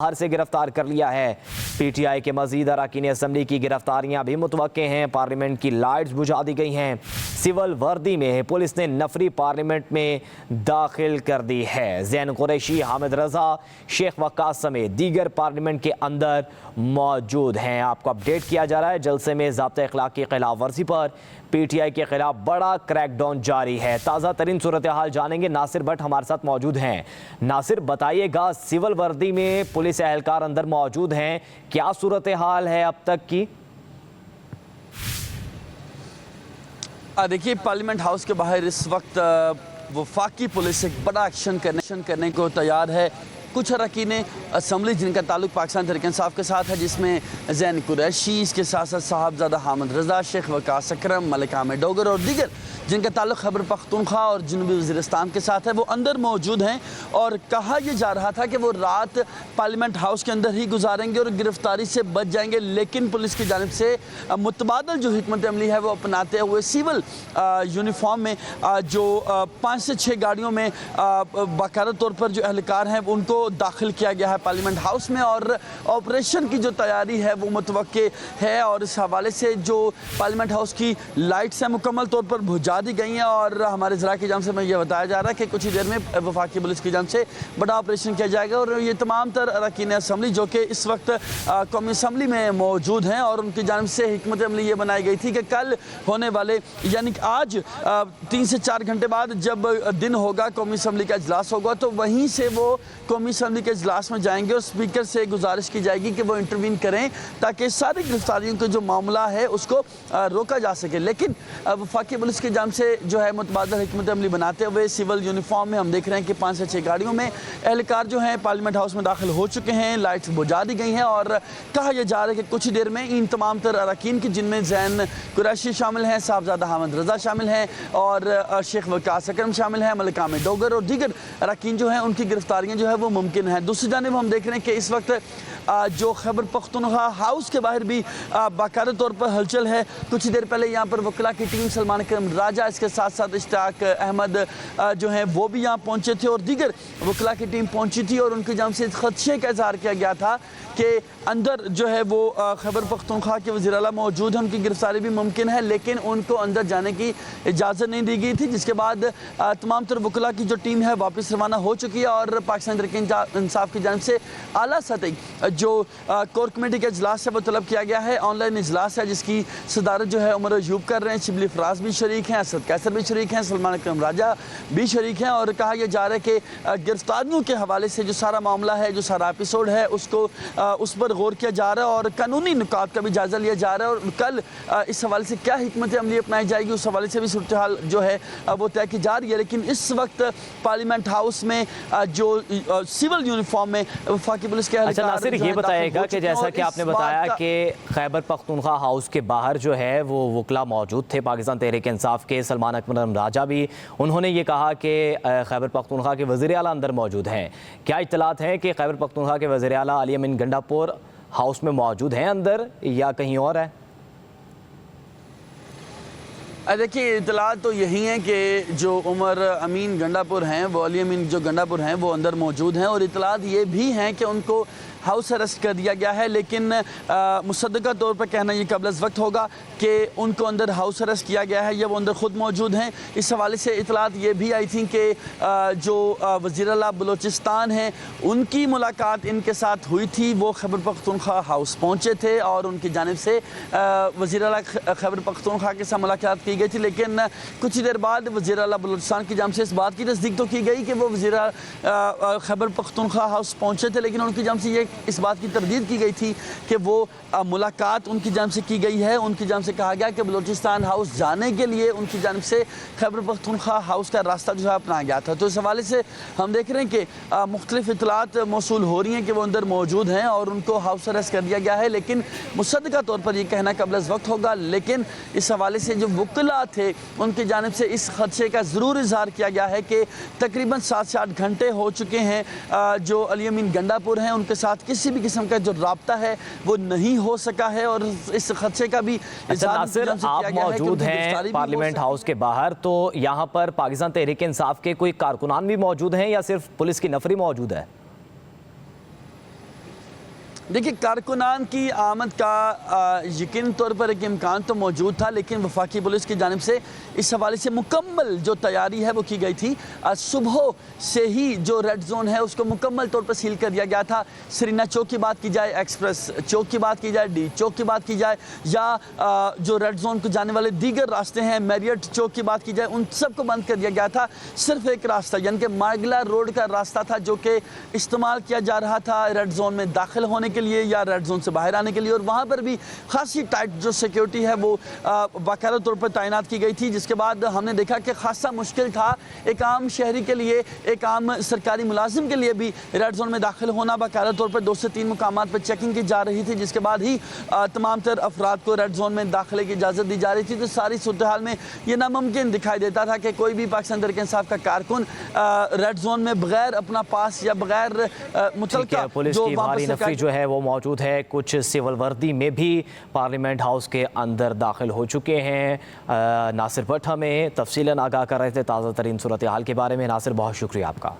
बाहर से गिरफ्तार कर लिया है। पीटीआई के मजीद अरकान असम्बली की गिरफ्तारियां भी मुतवक्के हैं। पार्लियामेंट की लाइट्स बुझा दी गई हैं। सिविल वर्दी में पुलिस ने नफरी पार्लियामेंट में दाखिल कर दी है। ज़ैन कुरैशी, हामिद रजा, शेख वक्कास समेत दीगर पार्लियामेंट के अंदर मौजूद हैं। आपको अपडेट किया जा रहा है, जलसे में ज़ाब्ता अखलाक की खिलाफ वर्जी पर पीटीआई के खिलाफ बड़ा क्रैकडाउन जारी है। ताज़ा तरीन सूरत हाल जानेंगे, नासिर भट्ट हमारे साथ मौजूद हैं। नासिर, बताइएगा, सिविल वर्दी में पुलिस एहलकार अंदर मौजूद हैं, क्या सूरत हाल है अब तक की? देखिए, पार्लियामेंट हाउस के बाहर इस वक्त वफाकी पुलिस एक बड़ा एक्शन करने को तैयार है। कुछ अरकान असम्बली जिनका ताल्लुक पाकिस्तान तहरीक इंसाफ के साथ है, जिसमें ज़ैन कुरैशी, इसके साथ साथ साहबजादा हामिद रजा, शेख वक्कास अकरम, मलिक आमिर डोगर और दीगर जिनका ताल्लुक खैबर पख्तूनख्वा और जनूबी वज़ीरिस्तान के साथ है, वो अंदर मौजूद हैं। और कहा यह जा रहा था कि वो रात पार्लियामेंट हाउस के अंदर ही गुजारेंगे और गिरफ्तारी से बच जाएंगे, लेकिन पुलिस की जानिब से मुतबादल जो हिकमत अमली है वो अपनाते हुए सिविल यूनिफॉर्म में जो 5 से 6 गाड़ियों में बाकायदा तौर पर जो एहलकार हैं उनको दाखिल किया गया है पार्लियामेंट हाउस में। और ऑपरेशन की जो तैयारी है वो मुतवक्के है। और इस हवाले से जो पार्लियामेंट हाउस की लाइट्स हैं मुकम्मल तौर पर बुझा दी गई हैं। और हमारे ज़रा की जानिब से मैं ये बताया जा रहा है कि कुछ ही देर में वफाकी पुलिस की जानिब से बड़ा ऑपरेशन किया जाएगा। और ये तमाम तर अरकान असम्बली जो कि इस वक्त कौमी असम्बली में मौजूद हैं, और उनकी जानिब से हिकमत अमली ये बनाई गई थी कि कल होने वाले, यानी कि आज 3 से 4 घंटे बाद जब दिन होगा, कौमी असम्बली का इजलास होगा, तो वहीं से वो कौमी असम्बली के इजलास में जाएंगे और स्पीकर से गुजारिश की जाएगी कि वो इंटरवीन करें ताकि सारी गिरफ्तारियों का जो मामला है उसको रोका जा सके। लेकिन वफाकी पुलिस की जानिब से जो है मुतबादल हिकमत अमली बनाते हुए सिविल यूनिफॉर्म में हम देख रहे हैं कि 5 से 6 गाड़ियों में एहलकार जो हैं पार्लियामेंट हाउस में दाखिल हो चुके हैं। लाइट्स बुझा दी गई हैं और कहा यह जा रहा है कि कुछ ही देर में इन तमाम तर अरकान की, जिनमें ज़ैन कुरैशी शामिल हैं, साहबजादा हामिद रजा शामिल हैं और शेख वक्कास अकरम शामिल हैं, मलिक आमिर डोगर और दीगर अरकान जो हैं उनकी गिरफ्तारियाँ जो है वो मुमकिन है। दूसरी जानिब हम देख रहे हैं कि इस वक्त जो खैबर पख्तूनख्वा हाउस के बाहर भी बाकायदा तौर पर हलचल है। कुछ ही देर पहले यहाँ पर वकला की टीम सलमान अकरम राजा, इसके साथ साथ इश्तियाक अहमद जो हैं वो भी यहाँ पहुँचे थे और दीगर वकला की टीम पहुँची थी। और उनकी जानिब से खदशे का इजहार किया गया था कि अंदर जो है वो खैबर पख्तूनख्वा के वज़ीर आला मौजूद हैं, उनकी गिरफ्तारी भी मुमकिन है, लेकिन उनको अंदर जाने की इजाज़त नहीं दी गई थी। जिसके बाद तमाम तर वकला की जो टीम है वापस रवाना हो चुकी है और पाकिस्तान तहरीक इंसाफ की जानिब से आला सतह जो कोर कमेटी का इजलास है वो तलब किया गया है। ऑनलाइन इजलास है जिसकी सदारत जो है उमर अयूब कर रहे हैं। शिबली फराज भी शरीक हैं, असद कैसर भी शरीक हैं, सलमान अकरम राजा भी शरीक हैं। और कहा यह जा रहा है कि गिरफ्तारियों के हवाले से जो सारा मामला है, जो सारा एपिसोड है, उसको उस पर गौर किया जा रहा है और कानूनी नुकात का भी जायज़ा लिया जा रहा है। और कल इस हवाले से क्या हिकमत अमली अपनाई जाएगी उस हवाले से भी सूरत हाल जो है वो तय की जा रही है। लेकिन इस वक्त पार्लियामेंट हाउस में जो सिविल यूनिफॉर्म में वफाकी पुलिस के नासिर, ये बताएगा कि जैसा कि आपने बताया कि खैबर पख्तूनख्वा हाउस के बाहर जो है वो वकला मौजूद थे पाकिस्तान तहरीक इंसाफ के, सलमान अकरम राजा भी, उन्होंने ये कहा कि खैबर पख्तूनख्वा के वज़ीर आला अंदर मौजूद हैं। क्या इत्तलात हैं कि खैबर पख्तूनख्वा के वज़ीर आला अली अमीन गंडापुर हाउस में मौजूद हैं अंदर या कहीं और है? देखिए, इतलात तो यही है कि जो उमर अमीन गंडापुर हैं, वो अली अमीन जो गंडापुर हैं वो अंदर मौजूद हैं। और इतलात ये भी हैं कि उनको हाउस अरेस्ट कर दिया गया है, लेकिन मुसद्दका तौर पर कहना ये कबल वक्त होगा कि उनको अंदर हाउस अरेस्ट किया गया है या वो अंदर ख़ुद मौजूद हैं। इस हवाले से इतलात ये भी आई थी कि जो वज़ीर आला बलूचिस्तान हैं उनकी मुलाकात इनके साथ हुई थी। वो खैबर पख्तूनख्वा हाउस पहुँचे थे और उनकी जानिब से वज़ीर आला खैबर पख्तूनख्वा के साथ मुलाकात की गई थी। लेकिन कुछ ही देर बाद वज़ीर आला बलूचिस्तान की जानिब से इस बात की तस्दीक तो की गई कि वो वज़ीर खैबर पख्तूनख्वा हाउस पहुँचे थे, लेकिन उनकी जानिब से ये इस बात की तरदीद की गई थी कि वो मुलाकात उनकी जानिब से की गई है। उनकी जानिब से कहा गया कि बलूचिस्तान हाउस जाने के लिए उनकी जानिब से खैबर पख्तूनख्वा हाउस का रास्ता जो है अपनाया गया था। तो इस हवाले से हम देख रहे हैं कि मुख्तलिफ इतलात मौसूल हो रही हैं कि वो अंदर मौजूद हैं और उनको हाउस अरेस्ट कर दिया गया है। लेकिन मुसद्दका तौर पर यह कहना कबल वक्त होगा। लेकिन इस हवाले से जो वकला थे उनकी जानिब से इस खदशे का ज़रूर इजहार किया गया है कि तकरीबन 7 से 8 घंटे हो चुके हैं जो अली अमीन गंडापुर हैं उनके साथ किसी भी किस्म का जो राब्ता है वो नहीं हो सका है। और इस खदशे का भी नासिर, आप मौजूद हैं पार्लियामेंट हाउस के बाहर, तो यहाँ पर पाकिस्तान तहरीक इंसाफ के कोई कारकुनान भी मौजूद हैं या सिर्फ पुलिस की नफरी मौजूद है? देखिए, कारकुनान की आमद का यकीन तौर पर एक इम्कान तो मौजूद था, लेकिन वफाकी पुलिस की जानिब से इस हवाले से मुकम्मल जो तैयारी है वो की गई थी। सुबह से ही जो रेड जोन है उसको मुकम्मल तौर पर सील कर दिया गया था। सरीना चौक की बात की जाए, एक्सप्रेस चौक की बात की जाए, डी चौक की बात की जाए, या जो रेड जोन को जाने वाले दीगर रास्ते हैं, मैरियट चौक की बात की जाए, उन सबको बंद कर दिया गया था। सिर्फ एक रास्ता यानी कि मार्गला रोड का रास्ता था जो कि इस्तेमाल किया जा रहा था रेड जोन में दाखिल होने के लिए या रेड जोन से बाहर आने के लिए, और वहाँ पर भी खासी टाइट जो सिक्योरिटी है वो बाकायदा तौर पर तैनात की गई थी। जिसके बाद हमने देखा कि खासा मुश्किल था एक आम शहरी के लिए, एक आम सरकारी मुलाजिम के लिए भी रेड जोन में दाखिल होना। बाकायदा तौर पर 2 से 3 मुकामात पर चेकिंग की जा रही थी, जिसके बाद ही तमाम तर अफराद को रेड जोन में दाखिले की इजाज़त दी जा रही थी। तो सारी सूरत हाल में यह नामुमकिन दिखाई देता था कि कोई भी पाकिस्तान तहरीक इंसाफ का कारकुन रेड जोन में बगैर अपना पास या बगैर मुतलका पुलिस की भारी नफरी जो है वो मौजूद है। कुछ सिविल वर्दी में भी पार्लियामेंट हाउस के अंदर दाखिल हो चुके हैं। नासिर भट्ट हमें तफसीलन आगाह कर रहे थे ताज़ा तरीन सूरत हाल के बारे में। नासिर, बहुत शुक्रिया आपका।